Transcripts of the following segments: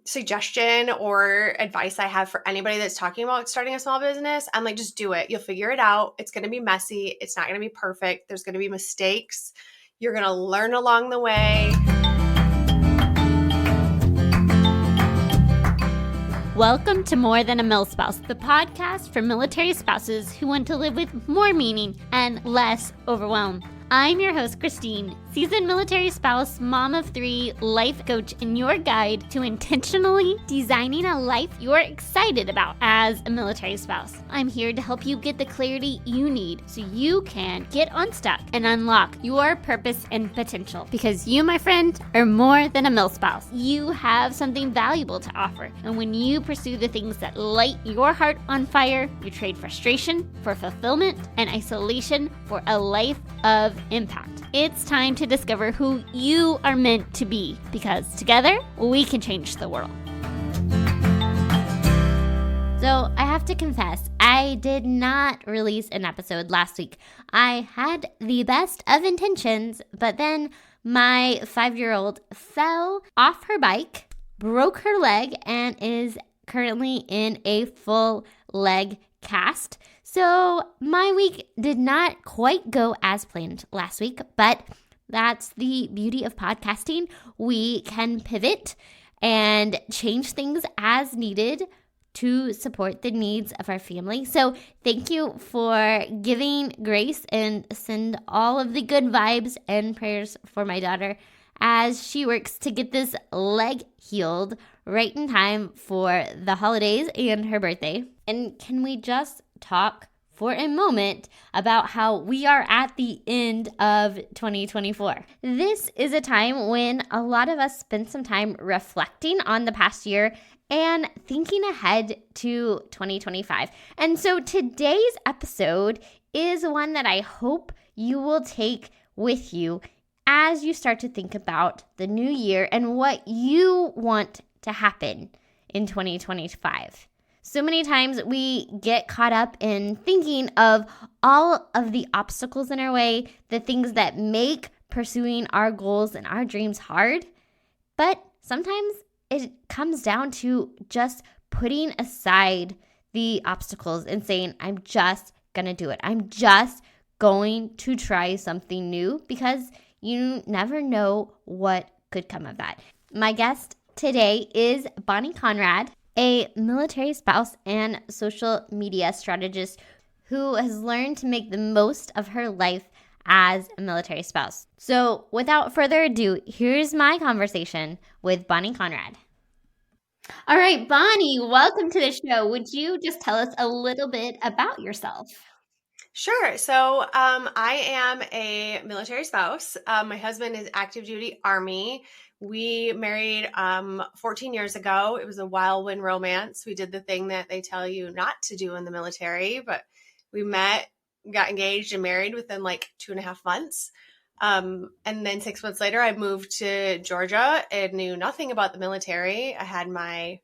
suggestion or advice I have for anybody that's talking about starting a small business, I'm like, just do it. You'll figure it out. It's going to be messy. It's not going to be perfect. There's going to be mistakes. You're going to learn along the way. Welcome to More Than a Milspouse, the podcast for military spouses who want to live with more meaning and less overwhelm. I'm your host, Christine, seasoned military spouse, mom of 3, life coach, and your guide to intentionally designing a life you're excited about as a military spouse. I'm here to help you get the clarity you need so you can get unstuck and unlock your purpose and potential. Because you, my friend, are more than a milspouse. You have something valuable to offer. And when you pursue the things that light your heart on fire, you trade frustration for fulfillment and isolation for a life of impact. It's time to discover who you are meant to be, because together we can change the world. So I have to confess, I did not release an episode last week. I had the best of intentions, but then my 5-year-old fell off her bike, broke her leg, and is currently in a full leg cast. So my week did not quite go as planned last week, but that's the beauty of podcasting. We can pivot and change things as needed to support the needs of our family. So thank you for giving grace and send all of the good vibes and prayers for my daughter as she works to get this leg healed right in time for the holidays and her birthday. And can we just talk for a moment about how we are at the end of 2024. This is a time when a lot of us spend some time reflecting on the past year and thinking ahead to 2025. And so today's episode is one that I hope you will take with you as you start to think about the new year and what you want to happen in 2025. So many times we get caught up in thinking of all of the obstacles in our way, the things that make pursuing our goals and our dreams hard. But sometimes it comes down to just putting aside the obstacles and saying, I'm just going to do it. I'm just going to try something new, because you never know what could come of that. My guest today is Bonnie Conrad, a military spouse and social media strategist who has learned to make the most of her life as a military spouse. So without further ado, here's my conversation with Bonnie Conrad. All right, Bonnie, welcome to the show. Would you just tell us a little bit about yourself? Sure. So I am a military spouse. My husband is active duty Army. We married 14 years ago. It was a whirlwind romance. We did the thing that they tell you not to do in the military, but we met, got engaged, and married within like 2.5 months. And then 6 months later, I moved to Georgia and knew nothing about the military. I had my,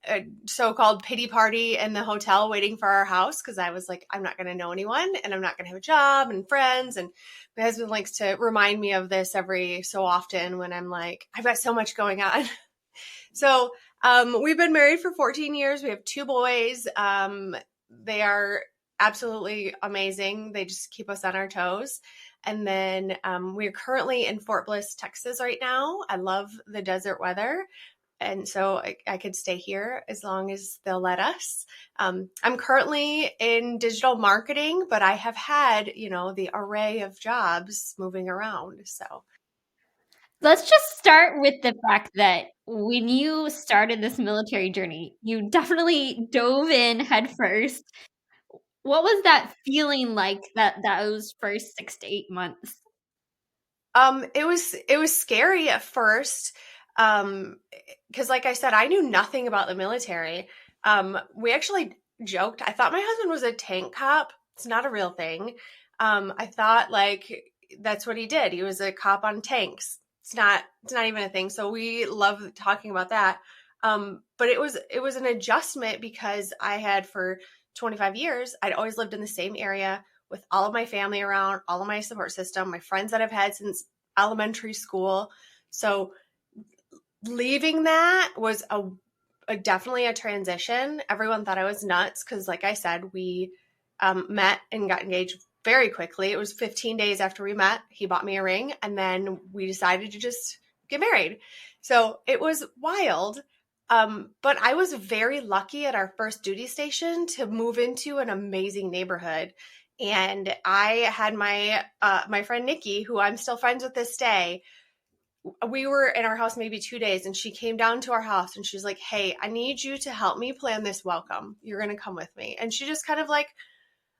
a so-called pity party in the hotel waiting for our house, because I was like, I'm not going to know anyone and I'm not going to have a job and friends. And my husband likes to remind me of this every so often when I'm like, I've got so much going on. So we've been married for 14 years. We have 2 boys. They are absolutely amazing. They just keep us on our toes. And then we're currently in Fort Bliss, Texas right now. I love the desert weather. And so I could stay here as long as they'll let us. I'm currently in digital marketing, but I have had, the array of jobs moving around. So let's just start with the fact that when you started this military journey, you definitely dove in head first. What was that feeling like those first 6 to 8 months? It was scary at first. Because like I said, I knew nothing about the military. We actually joked. I thought my husband was a tank cop. It's not a real thing. I thought like that's what he did. He was a cop on tanks. It's not even a thing. So we love talking about that. But it was an adjustment, because I had for 25 years, I'd always lived in the same area with all of my family around, all of my support system, my friends that I've had since elementary school. So leaving that was a definitely a transition. Everyone thought I was nuts because, like I said, we met and got engaged very quickly. It was 15 days after we met. He bought me a ring, and then we decided to just get married. So it was wild. But I was very lucky at our first duty station to move into an amazing neighborhood. And I had my friend Nikki, who I'm still friends with this day. We were in our house maybe 2 days, and she came down to our house and she's like, "Hey, I need you to help me plan this welcome. You're going to come with me." And she just kind of like,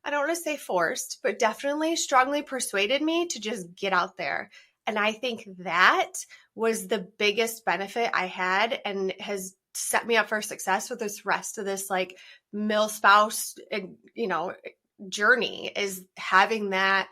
I don't want to say forced, but definitely strongly persuaded me to just get out there. And I think that was the biggest benefit I had and has set me up for success with this rest of this like Milspouse, journey, is having that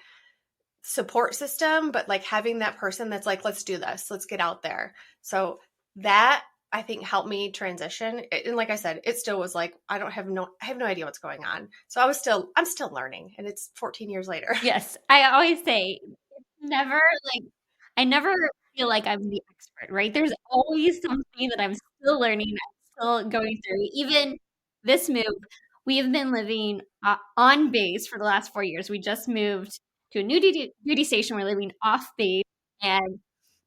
support system, but like having that person that's like, let's do this, let's get out there. So that I think helped me transition. And like I said, it still was like, I have no idea what's going on. So I'm still learning, and it's 14 years later. Yes. I always say never like I never feel like I'm the expert, right? There's always something that I'm still learning, I'm still going through. Even this move, we have been living on base for the last 4 years. We just moved to a new duty station. We're living off base, and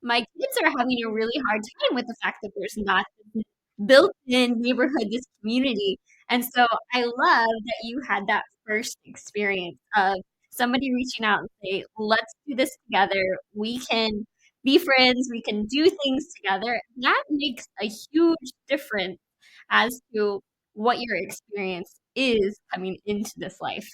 my kids are having a really hard time with the fact that there's not this built-in neighborhood, this community. And so I love that you had that first experience of somebody reaching out and say, let's do this together. We can be friends. We can do things together. That makes a huge difference as to what your experience is coming into this life.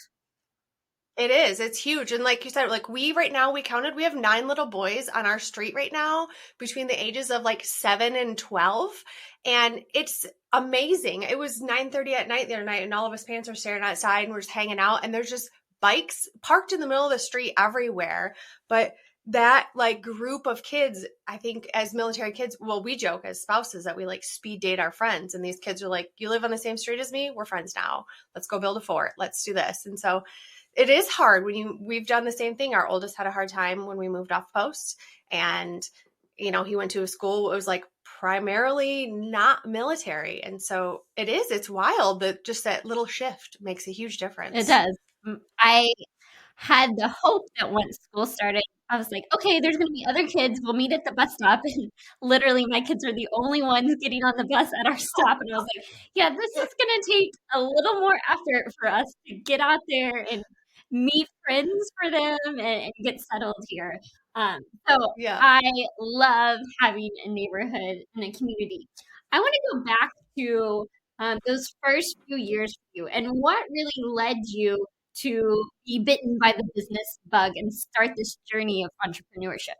It is. It's huge. And like you said, like right now, we counted, we have 9 little boys on our street right now between the ages of like 7 and 12. And it's amazing. It was 9:30 at night the other night, and all of us parents are staring outside and we're just hanging out, and there's just bikes parked in the middle of the street everywhere. But that like group of kids, I think as military kids, well, we joke as spouses that we like speed date our friends. And these kids are like, you live on the same street as me? We're friends now. Let's go build a fort. Let's do this. And so it is hard we've done the same thing. Our oldest had a hard time when we moved off post, and he went to a school that was like primarily not military. And so it's wild that just that little shift makes a huge difference. It does. I had the hope that once school started, I was like, okay, there's going to be other kids. We'll meet at the bus stop. And literally, my kids are the only ones getting on the bus at our stop. And I was like, yeah, this is going to take a little more effort for us to get out there and meet friends for them and get settled here. So Yeah. I love having a neighborhood and a community. I want to go back to those first few years for you and what really led you to be bitten by the business bug and start this journey of entrepreneurship?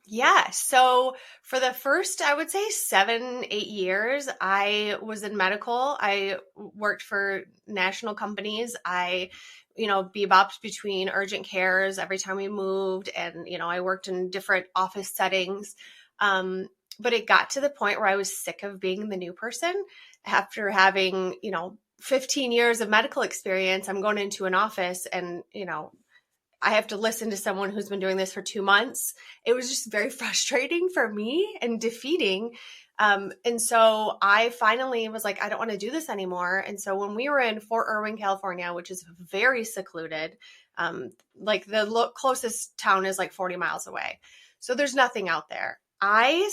Yeah. So for the first, I would say 7, 8 years, I was in medical. I worked for national companies. I, bebopped between urgent cares every time we moved. And, I worked in different office settings. But it got to the point where I was sick of being the new person after having, 15 years of medical experience. I'm going into an office and, I have to listen to someone who's been doing this for 2 months. It was just very frustrating for me and defeating. And so I finally was like, I don't want to do this anymore. And so when we were in Fort Irwin, California, which is very secluded, like the closest town is like 40 miles away. So there's nothing out there. I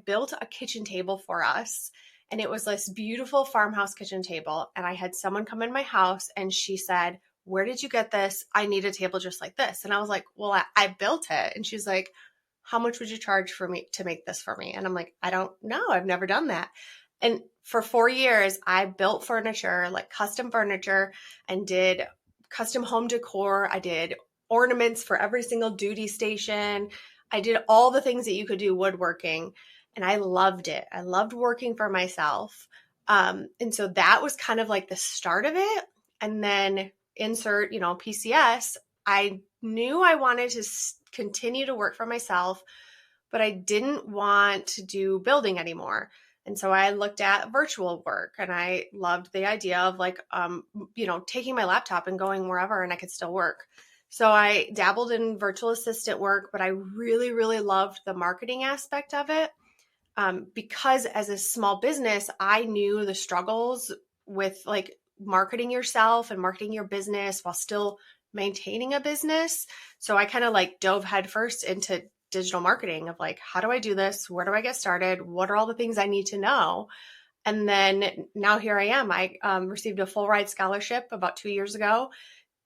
built a kitchen table for us. And it was this beautiful farmhouse kitchen table. And I had someone come in my house and she said, where did you get this? I need a table just like this. And I was like, well, I built it. And she's like, how much would you charge for me to make this for me? And I'm like, I don't know. I've never done that. And for 4 years, I built furniture, like custom furniture, and did custom home decor. I did ornaments for every single duty station. I did all the things that you could do woodworking. And I loved it. I loved working for myself. And so that was kind of like the start of it. And then insert, PCS, I knew I wanted to continue to work for myself, but I didn't want to do building anymore. And so I looked at virtual work, and I loved the idea of like, taking my laptop and going wherever and I could still work. So I dabbled in virtual assistant work, but I really, really loved the marketing aspect of it. Because as a small business, I knew the struggles with like marketing yourself and marketing your business while still maintaining a business. So I kind of like dove headfirst into digital marketing of like, how do I do this? Where do I get started? What are all the things I need to know? And then now here I am. I received a full ride scholarship about 2 years ago.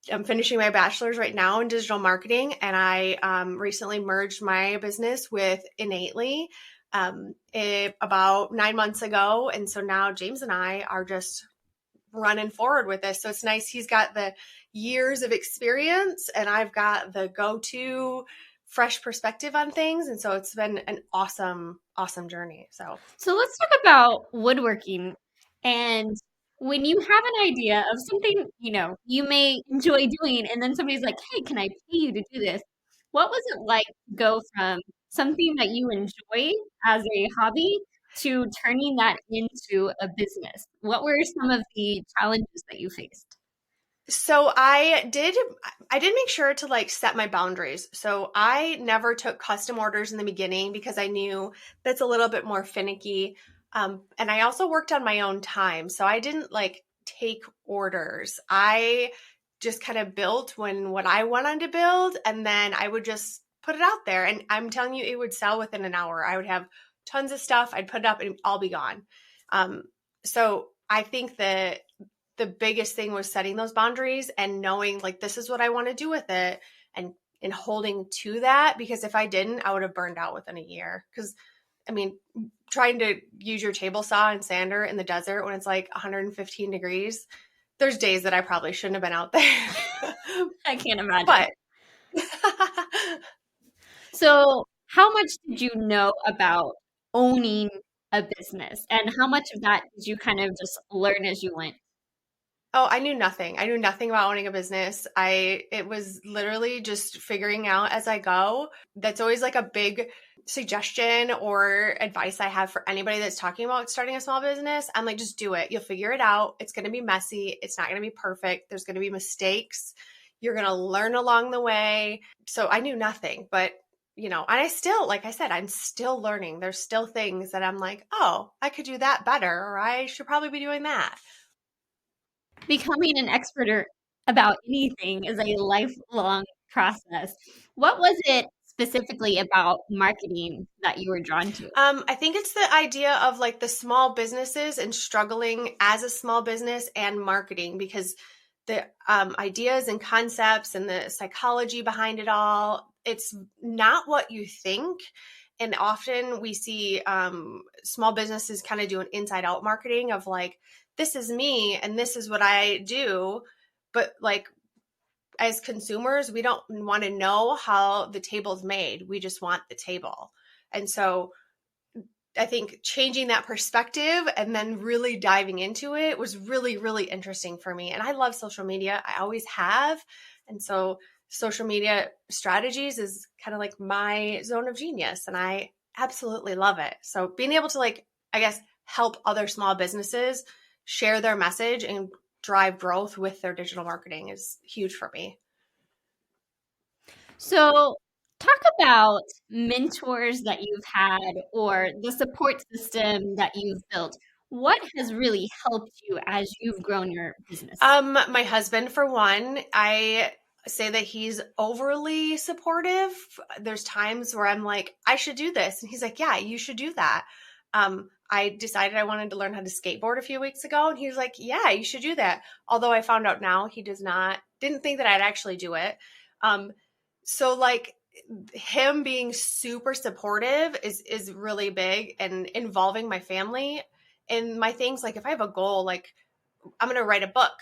I'm finishing my bachelor's right now in digital marketing, and I recently merged my business with Innately about 9 months ago. And so now James and I are just running forward with this. So it's nice. He's got the years of experience, and I've got the go-to fresh perspective on things. And so it's been an awesome, awesome journey. So let's talk about woodworking. And when you have an idea of something, you may enjoy doing, and then somebody's like, hey, can I pay you to do this? What was it like to go from something that you enjoy as a hobby to turning that into a business? What were some of the challenges that you faced? So I did make sure to like set my boundaries. So I never took custom orders in the beginning because I knew that's a little bit more finicky. And I also worked on my own time. So I didn't like take orders. I just kind of built when what I wanted to build, and then I would just put it out there. And I'm telling you, it would sell within an hour. I would have tons of stuff. I'd put it up and it'd all be gone. So I think that the biggest thing was setting those boundaries and knowing like this is what I want to do with it, and holding to that, because if I didn't, I would have burned out within a year. Because I mean, trying to use your table saw and sander in the desert when it's like 115 degrees, there's days that I probably shouldn't have been out there. I can't imagine. But So, how much did you know about owning a business, and how much of that did you kind of just learn as you went? Oh, I knew nothing. I knew nothing about owning a business. It was literally just figuring out as I go. That's always like a big suggestion or advice I have for anybody that's talking about starting a small business. I'm like, just do it. You'll figure it out. It's going to be messy. It's not going to be perfect. There's going to be mistakes. You're going to learn along the way. So I knew nothing, but and I still, like I said, I'm still learning. There's still things that I'm like, oh, I could do that better, or I should probably be doing that. Becoming an expert about anything is a lifelong process. What was it specifically about marketing that you were drawn to? I think it's the idea of like the small businesses and struggling as a small business and marketing, because the ideas and concepts and the psychology behind it all, it's not what you think. And often we see small businesses kind of do an inside out marketing of like, this is me and this is what I do. But like, as consumers, we don't want to know how the table's made. We just want the table. And so I think changing that perspective and then really diving into it was really, really interesting for me. And I love social media. I always have. And so social media strategies is kind of like my zone of genius, and I absolutely love it. So being able to like, I guess, help other small businesses share their message and drive growth with their digital marketing is huge for me. So, talk about mentors that you've had or the support system that you've built. What has really helped you as you've grown your business? My husband, for one, I say that he's overly supportive. There's times where I'm like, I should do this. And he's like, yeah, you should do that. I decided I wanted to learn how to skateboard a few weeks ago, and he was like, yeah, you should do that. Although I found out now he didn't think that I'd actually do it. So like him being super supportive is really big, and involving my family in my things. Like if I have a goal, like I'm going to write a book,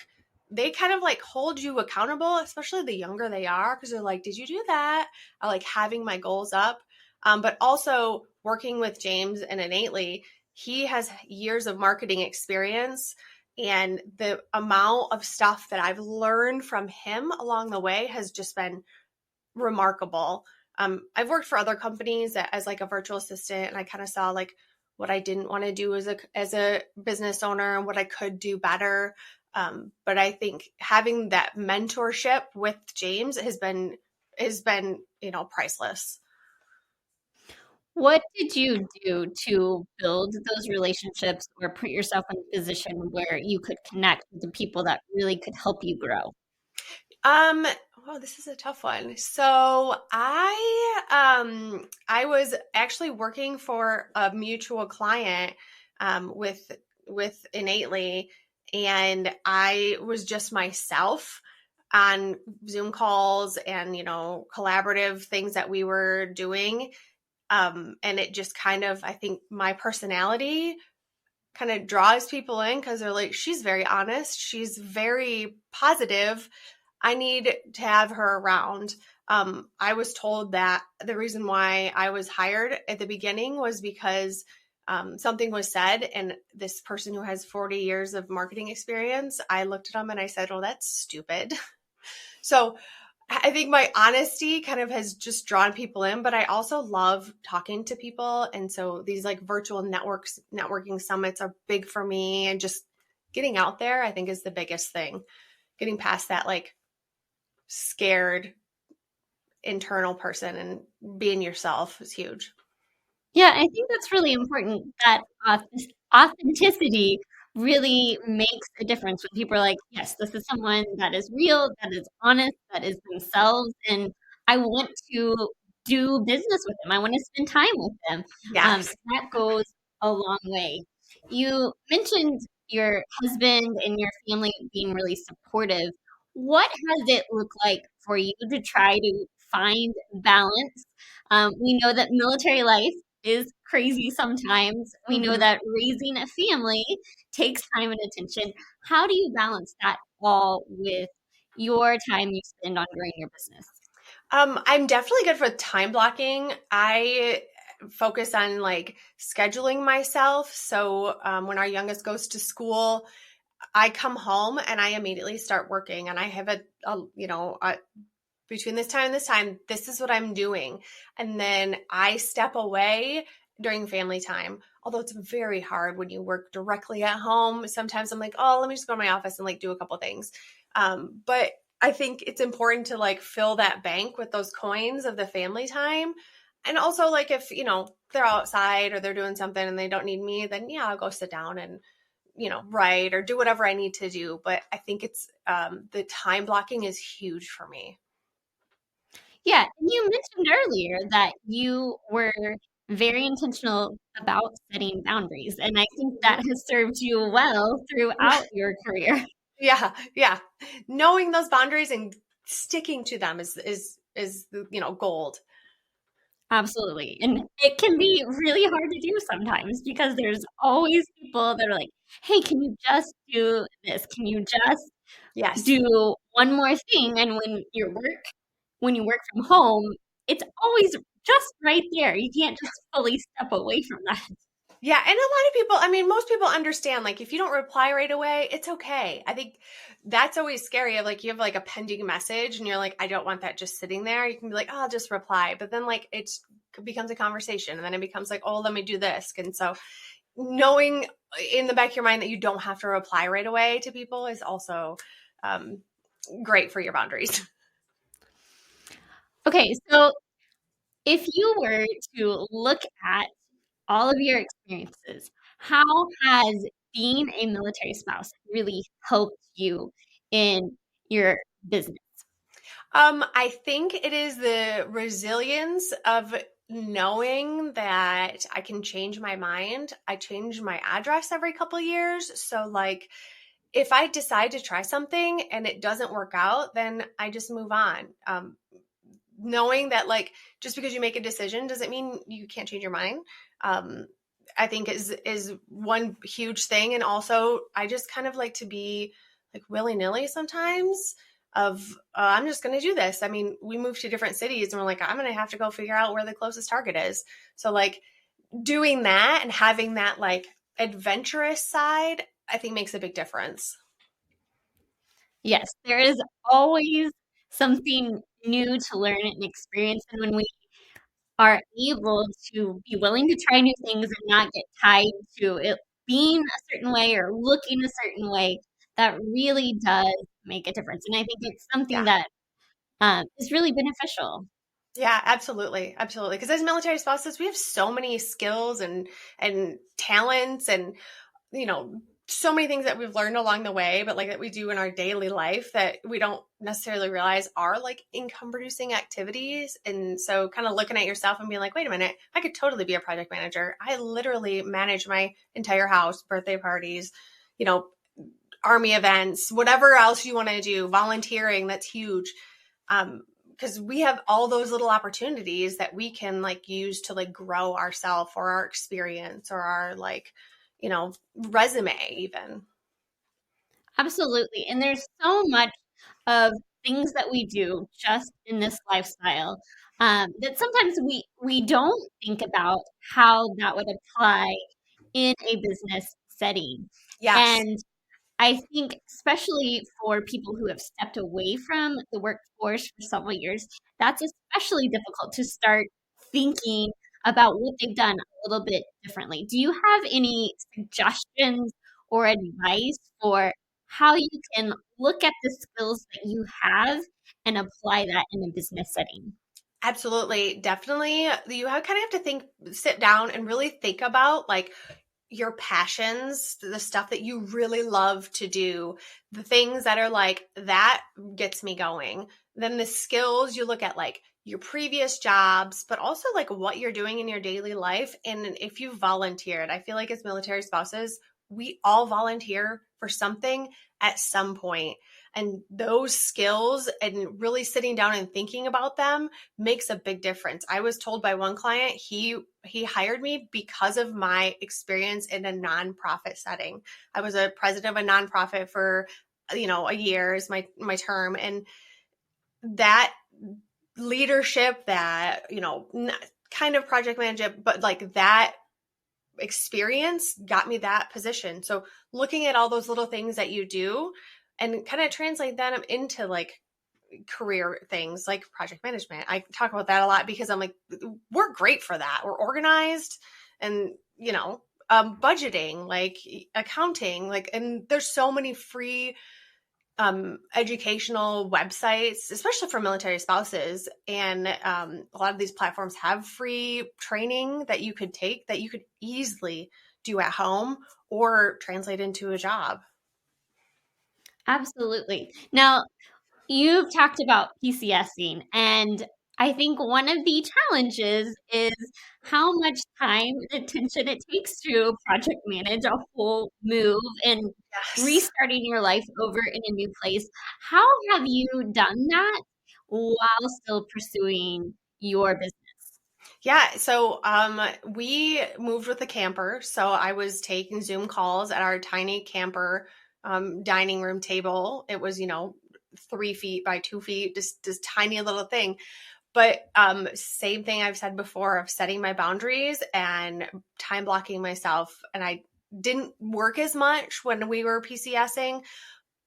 they kind of like hold you accountable, especially the younger they are, because they're like, did you do that? I like having my goals up. But also working with James and Innately, he has years of marketing experience, and the amount of stuff that I've learned from him along the way has just been remarkable. I've worked for other companies as like a virtual assistant, and I kind of saw like what I didn't want to do as a business owner and what I could do better. But I think having that mentorship with James has been priceless. What did you do to build those relationships or put yourself in a position where you could connect with the people that really could help you grow? Um, well, this is a tough one. So I was actually working for a mutual client with Innately, and I was just myself on Zoom calls and collaborative things that we were doing. And it just kind of, I think my personality kind of draws people in because they're like, she's very honest, she's very positive, I need to have her around. I was told that the reason why I was hired at the beginning was because something was said, and this person who has 40 years of marketing experience, I looked at them and I said, well, that's stupid. So I think my honesty kind of has just drawn people in, but I also love talking to people. And so these like virtual networking summits are big for me. And just getting out there, I think, is the biggest thing. Getting past that like scared internal person and being yourself is huge. Yeah, I think that's really important. That authenticity really makes a difference when people are like, yes, this is someone that is real, that is honest, that is themselves, and I want to do business with them. I want to spend time with them. Yes. That goes a long way. You mentioned your husband and your family being really supportive. What has it looked like for you to try to find balance? We know that military life is crazy sometimes. We know Mm-hmm. that raising a family takes time and attention. How do you balance that all with your time you spend on growing your business? I'm definitely good for time blocking. I focus on like scheduling myself. So when our youngest goes to school, I come home and I immediately start working, and I have between this time and this time, this is what I'm doing. And then I step away during family time. Although it's very hard when you work directly at home. Sometimes I'm like, oh, let me just go to my office and like do a couple things. But I think it's important to like fill that bank with those coins of the family time. And also like if, they're outside or they're doing something and they don't need me, then yeah, I'll go sit down and write or do whatever I need to do. But I think it's the time blocking is huge for me. Yeah, and you mentioned earlier that you were very intentional about setting boundaries, and I think that has served you well throughout your career. Yeah, yeah. Knowing those boundaries and sticking to them is gold. Absolutely. And it can be really hard to do sometimes because there's always people that are like, hey, can you just do this? Can you just Yes. do one more thing? And when you work from home, it's always just right there. You can't just fully step away from that. Yeah, and a lot of people, I mean, most people understand like if you don't reply right away, it's okay. I think that's always scary of like you have like a pending message and you're like, I don't want that just sitting there. You can be like, oh, I'll just reply. But then like it becomes a conversation and then it becomes like, oh, let me do this. And so knowing in the back of your mind that you don't have to reply right away to people is also um, great for your boundaries. Okay, so if you were to look at all of your experiences, how has being a military spouse really helped you in your business? I think it is the resilience of knowing that I can change my mind. I change my address every couple years. So, like, if I decide to try something and it doesn't work out, then I just move on. Knowing that, like, just because you make a decision doesn't mean you can't change your mind. Um, I think is one huge thing. And also, I just kind of like to be like willy nilly sometimes. Of I'm just going to do this. I mean, we moved to different cities, and we're like, I'm going to have to go figure out where the closest Target is. So like doing that and having that like adventurous side, I think makes a big difference. Yes, there is always something new to learn and experience. And when we are able to be willing to try new things and not get tied to it being a certain way or looking a certain way, that really does make a difference. And I think it's something Yeah. that is really beneficial. Yeah, absolutely. Absolutely. Because as military spouses, we have so many skills and talents and so many things that we've learned along the way, but like that we do in our daily life that we don't necessarily realize are like income producing activities. And so kind of looking at yourself and being like, wait a minute, I could totally be a project manager. I literally manage my entire house, birthday parties, you know, army events, whatever else you want to do, volunteering, that's huge. Because we have all those little opportunities that we can like use to like grow ourselves or our experience or our like, resume even. Absolutely. And there's so much of things that we do just in this lifestyle that sometimes we don't think about how that would apply in a business setting. Yes, And I think, especially for people who have stepped away from the workforce for several years, that's especially difficult to start thinking about what they've done a little bit differently. Do you have any suggestions or advice for how you can look at the skills that you have and apply that in a business setting? absolutely. Definitely. You kind of have to sit down and really think about like your passions, the stuff that you really love to do, the things that are like, that gets me going. Then the skills you look at, like your previous jobs, but also like what you're doing in your daily life. And if you volunteered, I feel like as military spouses, we all volunteer for something at some point. And those skills and really sitting down and thinking about them makes a big difference. I was told by one client he hired me because of my experience in a nonprofit setting. I was a president of a nonprofit for a year is my term, and that leadership, that kind of project management, but like that experience got me that position. So looking at all those little things that you do and kind of translate them into like career things like project management. I talk about that a lot because I'm like, we're great for that. We're organized and, budgeting, like accounting, like, and there's so many free educational websites, especially for military spouses. And a lot of these platforms have free training that you could take that you could easily do at home or translate into a job. Absolutely. Now, you've talked about PCSing, and I think one of the challenges is how much time and attention it takes to project manage a whole move and Yes. restarting your life over in a new place. How have you done that while still pursuing your business? Yeah, so we moved with a camper. So I was taking Zoom calls at our tiny camper dining room table. It was, 3 feet by 2 feet, just this tiny little thing. But same thing I've said before of setting my boundaries and time blocking myself. And I didn't work as much when we were PCSing,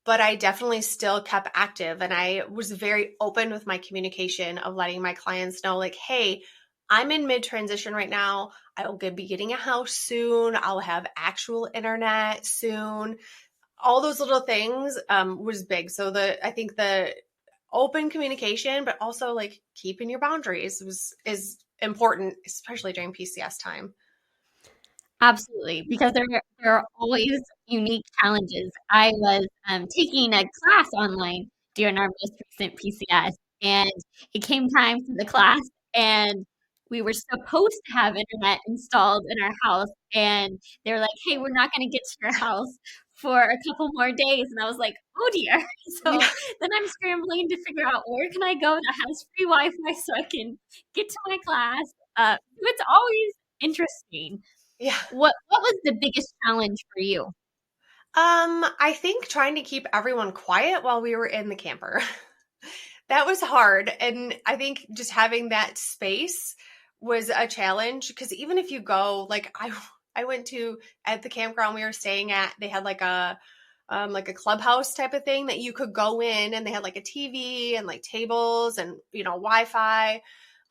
but I definitely still kept active. And I was very open with my communication of letting my clients know, like, hey, I'm in mid transition right now. I will be getting a house soon. I'll have actual internet soon. All those little things was big. So I think the open communication, but also like keeping your boundaries is important, especially during PCS time. Absolutely, because there are always unique challenges. I was taking a class online during our most recent PCS, and it came time for the class, and we were supposed to have internet installed in our house, and they were like, "Hey, we're not going to get to your house for a couple more days," and I was like, "Oh dear!" So then I'm scrambling to figure out where can I go that has free Wi-Fi so I can get to my class. It's always interesting. Yeah. What was the biggest challenge for you? I think trying to keep everyone quiet while we were in the camper. That was hard. And I think just having that space was a challenge because even if you go, like I went to at the campground we were staying at, they had like a clubhouse type of thing that you could go in and they had like a TV and like tables and Wi-Fi.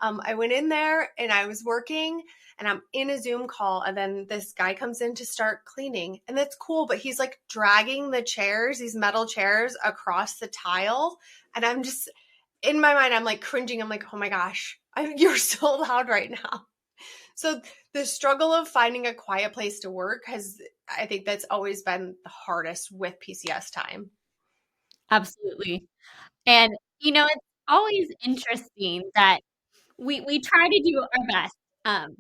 I went in there and I was working and I'm in a Zoom call, and then this guy comes in to start cleaning, and that's cool, but he's like dragging the chairs, these metal chairs, across the tile, and I'm just in my mind, I'm like cringing. I'm like, oh my gosh, you're so loud right now. So the struggle of finding a quiet place to work I think that's always been the hardest with PCS time. Absolutely. And, it's always interesting that we try to do our best.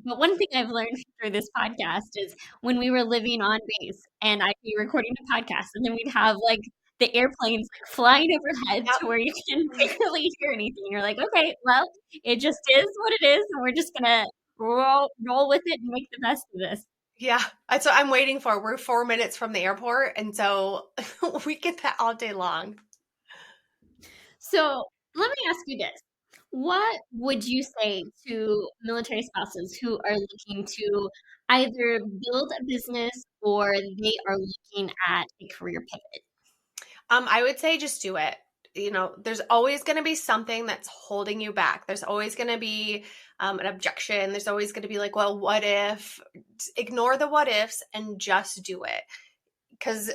But one thing I've learned through this podcast is when we were living on base and I'd be recording a podcast and then we'd have like the airplanes like flying overhead to where you can barely hear anything. You're like, okay, well, it just is what it is, and we're just gonna roll with it and make the best of this. Yeah, that's what I'm waiting for. We're 4 minutes from the airport, and so we get that all day long. So let me ask you this. What would you say to military spouses who are looking to either build a business or they are looking at a career pivot? I would say just do it. There's always going to be something that's holding you back. There's always going to be an objection. There's always going to be like, well, what if? Ignore the what ifs and just do it. Because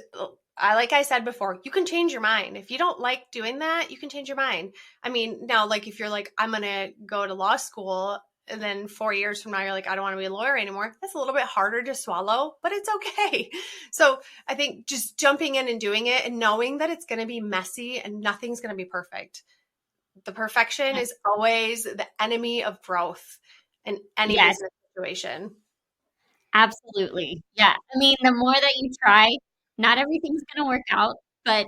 like I said before, you can change your mind. If you don't like doing that, you can change your mind. I mean, now, like if you're like, I'm going to go to law school, and then 4 years from now, you're like, I don't want to be a lawyer anymore. That's a little bit harder to swallow, but it's okay. So I think just jumping in and doing it and knowing that it's going to be messy and nothing's going to be perfect. The perfection is always the enemy of growth in any business situation. Absolutely. Yeah. I mean, the more that you try, not everything's going to work out, but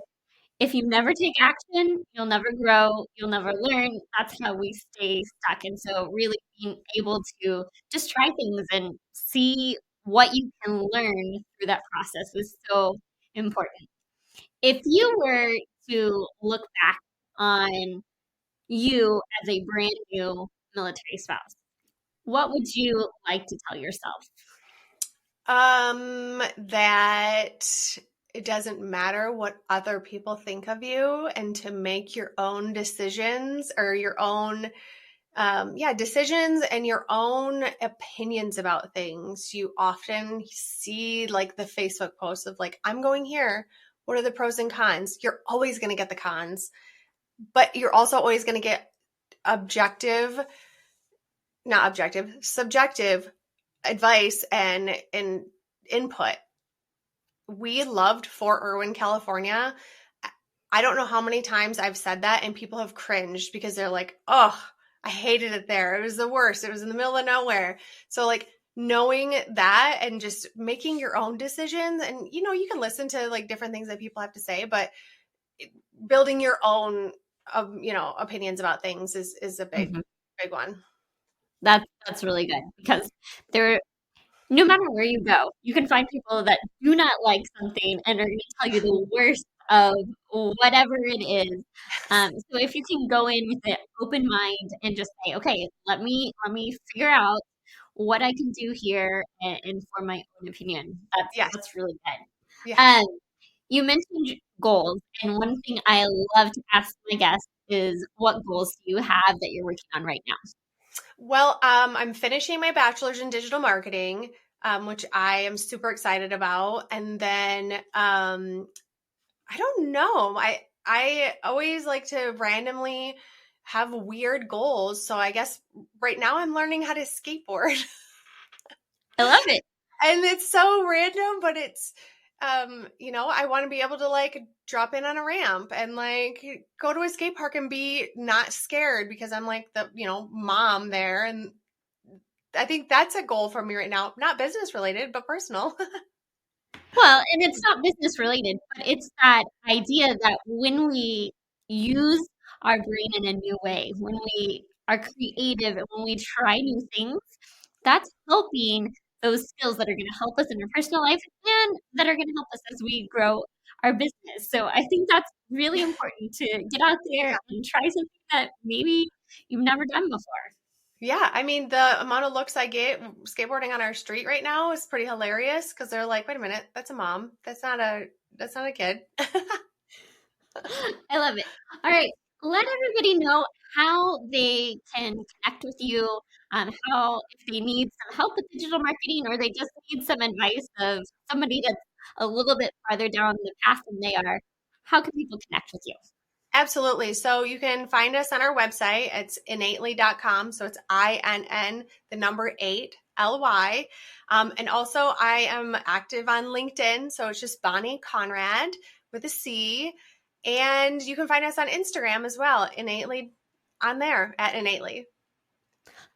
if you never take action, you'll never grow, you'll never learn. That's how we stay stuck. And so, really being able to just try things and see what you can learn through that process is so important. If you were to look back on you as a brand new military spouse, what would you like to tell yourself? That it doesn't matter what other people think of you, and to make your own decisions, or your own decisions and your own opinions about things. You often see like the Facebook posts of like, I'm going here. What are the pros and cons? You're always going to get the cons, but you're also always going to get subjective advice and input. We loved Fort Irwin, California. I don't know how many times I've said that and people have cringed because they're like, oh, I hated it there. It was the worst. It was in the middle of nowhere. So like knowing that and just making your own decisions, and you can listen to like different things that people have to say, but building your own opinions about things is a big one. That's really good, because no matter where you go, you can find people that do not like something and are going to tell you the worst of whatever it is. So if you can go in with an open mind and just say, okay, let me figure out what I can do here and form my own opinion. That's really good. Yeah. You mentioned goals, and one thing I love to ask my guests is, what goals do you have that you're working on right now? Well, I'm finishing my bachelor's in digital marketing, which I am super excited about. And then I don't know. I always like to randomly have weird goals. So I guess right now I'm learning how to skateboard. I love it. And it's so random, but it's I want to be able to like drop in on a ramp and like go to a skate park and be not scared because I'm like the, mom there. And I think that's a goal for me right now, not business related, but personal. Well, and it's not business related, but it's that idea that when we use our brain in a new way, when we are creative, and when we try new things, that's helping those skills that are going to help us in our personal life and that are going to help us as we grow our business. So I think that's really important to get out there and try something that maybe you've never done before. Yeah, I mean, the amount of looks I get skateboarding on our street right now is pretty hilarious because they're like, "Wait a minute, that's a mom. That's not a kid." I love it. All right, let everybody know how they can connect with you, how if they need some help with digital marketing or they just need some advice of somebody that's a little bit farther down the path than they are, how can people connect with you? Absolutely. So you can find us on our website. It's innately.com. So it's INN, the number 8, LY. And also I am active on LinkedIn. So it's just Bonnie Conrad with a C. And you can find us on Instagram as well, innately on there at innately.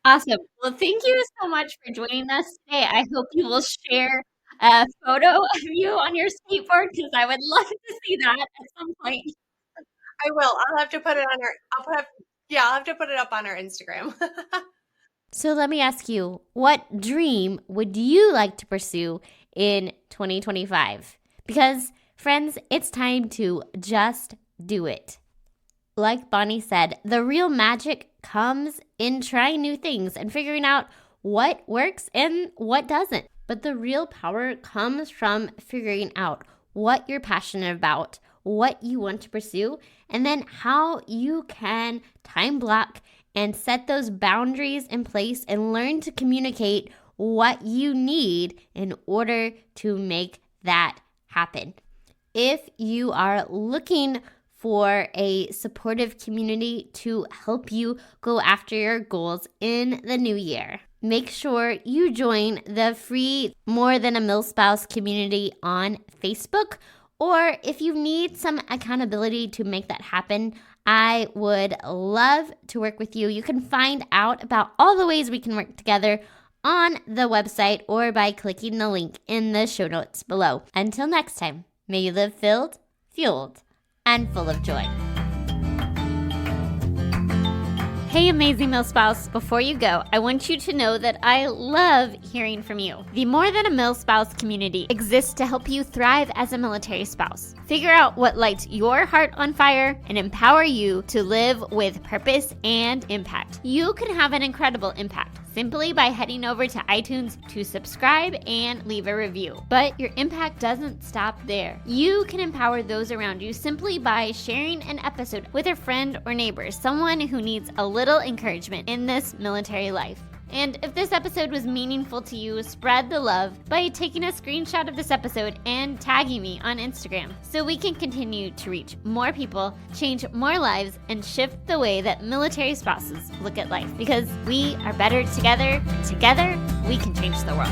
Awesome. Well, thank you so much for joining us today. I hope you will share a photo of you on your skateboard because I would love to see that at some point. I will. I'll have to put it on I'll have to put it up on our Instagram. So let me ask you, what dream would you like to pursue in 2025? Because, friends, it's time to just do it. Like Bonnie said, the real magic comes in trying new things and figuring out what works and what doesn't. But the real power comes from figuring out what you're passionate about, what you want to pursue, and then how you can time block and set those boundaries in place and learn to communicate what you need in order to make that happen. If you are looking for a supportive community to help you go after your goals in the new year, make sure you join the free More Than a Milspouse community on Facebook. Or if you need some accountability to make that happen, I would love to work with you. You can find out about all the ways we can work together on the website or by clicking the link in the show notes below. Until next time, may you live filled, fueled, and full of joy. Hey, amazing Milspouse, before you go, I want you to know that I love hearing from you. The More Than a Milspouse community exists to help you thrive as a military spouse. Figure out what lights your heart on fire and empower you to live with purpose and impact. You can have an incredible impact simply by heading over to iTunes to subscribe and leave a review. But your impact doesn't stop there. You can empower those around you simply by sharing an episode with a friend or neighbor, someone who needs a little encouragement in this military life. And if this episode was meaningful to you, spread the love by taking a screenshot of this episode and tagging me on Instagram so we can continue to reach more people, change more lives, and shift the way that military spouses look at life. Because we are better together. Together, we can change the world.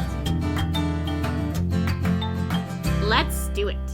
Let's do it.